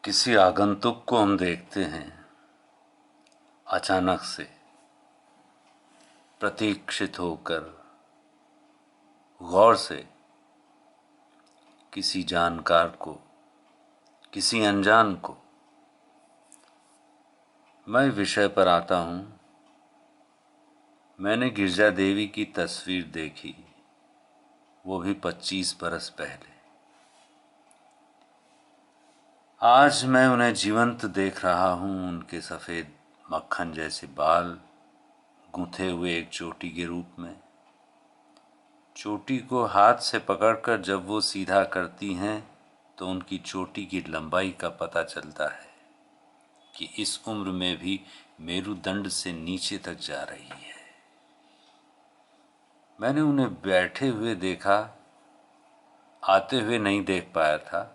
किसी आगंतुक को हम देखते हैं अचानक से प्रतीक्षित होकर गौर से किसी जानकार को, किसी अनजान को। मैं विषय पर आता हूँ। मैंने गिरजा देवी की तस्वीर देखी, वो भी 25 बरस पहले। आज मैं उन्हें जीवंत देख रहा हूँ, उनके सफ़ेद मक्खन जैसे बाल गूंथे हुए एक चोटी के रूप में। चोटी को हाथ से पकड़कर जब वो सीधा करती हैं तो उनकी चोटी की लंबाई का पता चलता है कि इस उम्र में भी मेरुदंड से नीचे तक जा रही है। मैंने उन्हें बैठे हुए देखा, आते हुए नहीं देख पाया था।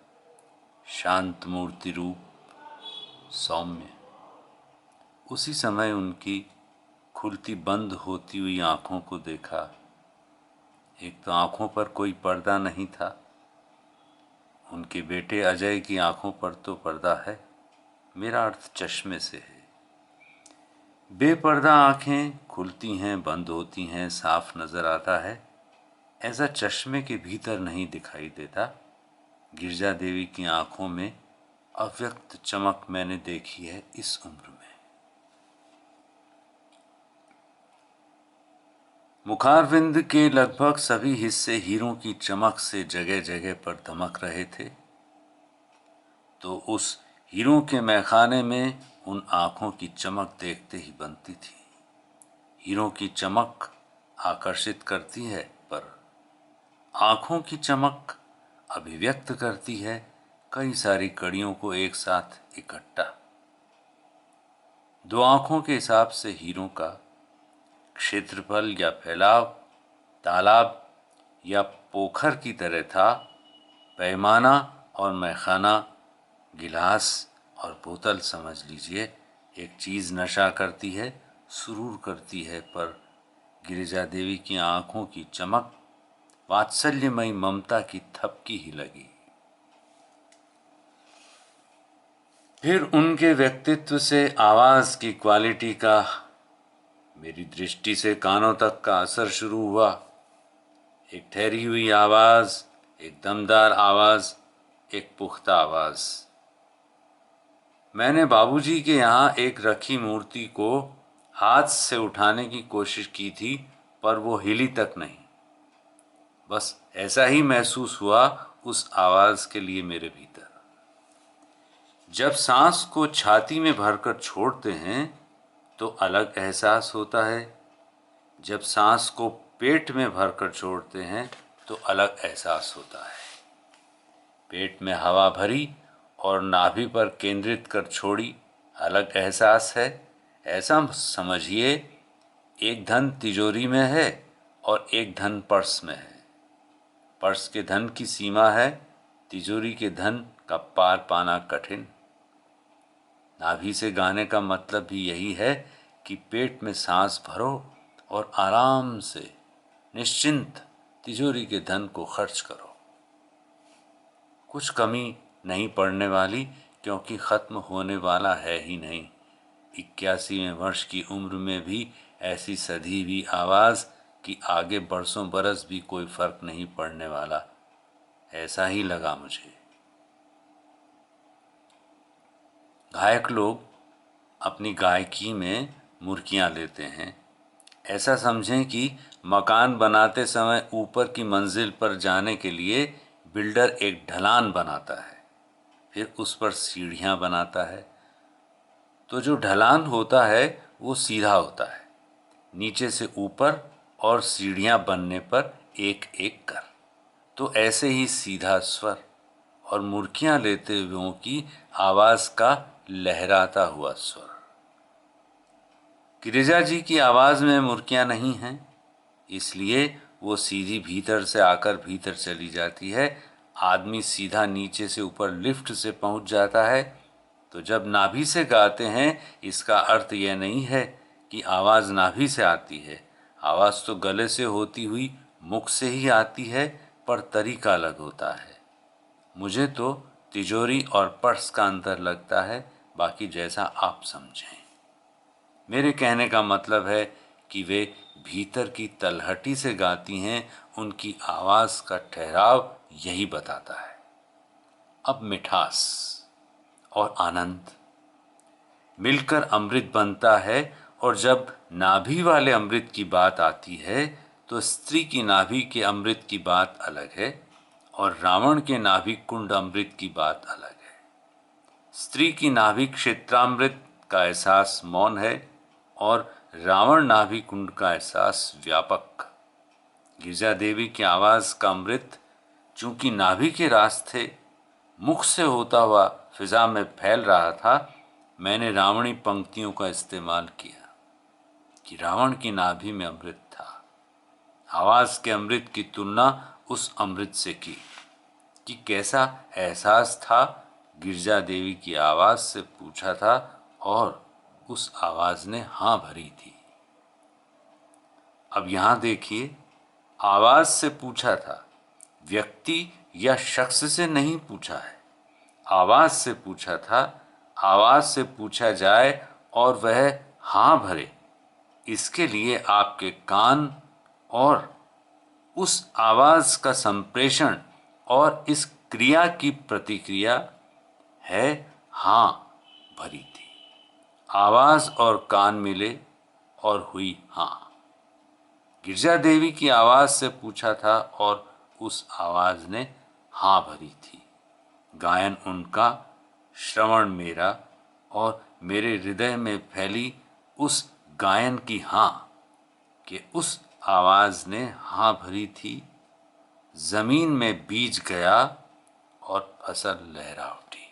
शांत मूर्ति रूप, सौम्य। उसी समय उनकी खुलती बंद होती हुई आँखों को देखा। एक तो आँखों पर कोई पर्दा नहीं था। उनके बेटे अजय की आँखों पर तो पर्दा है, मेरा अर्थ चश्मे से है। बेपर्दा आँखें खुलती हैं, बंद होती हैं, साफ नज़र आता है। ऐसा चश्मे के भीतर नहीं दिखाई देता। गिरजा देवी की आँखों में अव्यक्त चमक मैंने देखी है इस उम्र में। मुखारविंद के लगभग सभी हिस्से हीरों की चमक से जगह जगह पर दमक रहे थे, तो उस हीरों के मैखाने में उन आँखों की चमक देखते ही बनती थी। हीरों की चमक आकर्षित करती है, पर आँखों की चमक अभिव्यक्त करती है कई सारी कड़ियों को एक साथ इकट्ठा। दो आँखों के हिसाब से हीरों का क्षेत्रफल या फैलाव तालाब या पोखर की तरह था। पैमाना और मैखाना, गिलास और बोतल समझ लीजिए। एक चीज़ नशा करती है, सुरूर करती है, पर गिरिजा देवी की आँखों की चमक वात्सल्यमयी ममता की थपकी ही लगी। फिर उनके व्यक्तित्व से आवाज़ की क्वालिटी का मेरी दृष्टि से कानों तक का असर शुरू हुआ। एक ठहरी हुई आवाज़, एक दमदार आवाज़, एक पुख्ता आवाज़। मैंने बाबूजी के यहाँ एक रखी मूर्ति को हाथ से उठाने की कोशिश की थी, पर वो हिली तक नहीं। बस ऐसा ही महसूस हुआ उस आवाज़ के लिए मेरे भीतर। जब सांस को छाती में भरकर छोड़ते हैं तो अलग एहसास होता है, जब सांस को पेट में भरकर छोड़ते हैं तो अलग एहसास होता है। पेट में हवा भरी और नाभि पर केंद्रित कर छोड़ी, अलग एहसास है। ऐसा समझिए, एक धन तिजोरी में है और एक धन पर्स में है। पर्स के धन की सीमा है, तिजोरी के धन का पार पाना कठिन। नाभि से गाने का मतलब भी यही है कि पेट में सांस भरो और आराम से निश्चिंत तिजोरी के धन को खर्च करो। कुछ कमी नहीं पड़ने वाली, क्योंकि ख़त्म होने वाला है ही नहीं। 81वें वर्ष की उम्र में भी ऐसी सधी हुई आवाज़ कि आगे बरसों बरस भी कोई फ़र्क नहीं पड़ने वाला, ऐसा ही लगा मुझे। गायक लोग अपनी गायकी में मुर्कियाँ लेते हैं। ऐसा समझें कि मकान बनाते समय ऊपर की मंजिल पर जाने के लिए बिल्डर एक ढलान बनाता है, फिर उस पर सीढ़ियाँ बनाता है। तो जो ढलान होता है वो सीधा होता है, नीचे से ऊपर और सीढ़ियाँ बनने पर एक एक कर। तो ऐसे ही सीधा स्वर और मुर्कियाँ लेते हुओं की आवाज़ का लहराता हुआ स्वर। गिरिजा जी की आवाज़ में मुर्कियाँ नहीं हैं, इसलिए वो सीधी भीतर से आकर भीतर चली जाती है। आदमी सीधा नीचे से ऊपर लिफ्ट से पहुंच जाता है। तो जब नाभि से गाते हैं, इसका अर्थ यह नहीं है कि आवाज़ नाभि से आती है। आवाज़ तो गले से होती हुई मुख से ही आती है, पर तरीका अलग होता है। मुझे तो तिजोरी और पर्स का अंतर लगता है, बाकी जैसा आप समझें। मेरे कहने का मतलब है कि वे भीतर की तलहटी से गाती हैं, उनकी आवाज़ का ठहराव यही बताता है। अब मिठास और आनंद मिलकर अमृत बनता है, और जब नाभि वाले अमृत की बात आती है तो स्त्री की नाभि के अमृत की बात अलग है और रावण के नाभि कुंड अमृत की बात अलग है। स्त्री की नाभि क्षेत्रामृत का एहसास मौन है और रावण नाभि कुंड का एहसास व्यापक। गिरजा देवी की आवाज़ का अमृत चूंकि नाभि के रास्ते मुख से होता हुआ फिजा में फैल रहा था, मैंने रावणी पंक्तियों का इस्तेमाल किया कि रावण की नाभि में अमृत था। आवाज़ के अमृत की तुलना उस अमृत से की कि कैसा एहसास था। गिरजा देवी की आवाज़ से पूछा था और उस आवाज़ ने हाँ भरी थी। अब यहाँ देखिए, आवाज़ से पूछा था, व्यक्ति या शख्स से नहीं पूछा है। आवाज़ से पूछा था, आवाज़ से पूछा जाए और वह हाँ भरे, इसके लिए आपके कान और उस आवाज़ का संप्रेषण और इस क्रिया की प्रतिक्रिया है हाँ भरी थी। आवाज़ और कान मिले और हुई हाँ। गिरजा देवी की आवाज़ से पूछा था और उस आवाज़ ने हाँ भरी थी। गायन उनका, श्रवण मेरा, और मेरे हृदय में फैली उस गायन की हाँ कि उस आवाज़ ने हाँ भरी थी। ज़मीन में बीज गया और फसल लहरा उठी।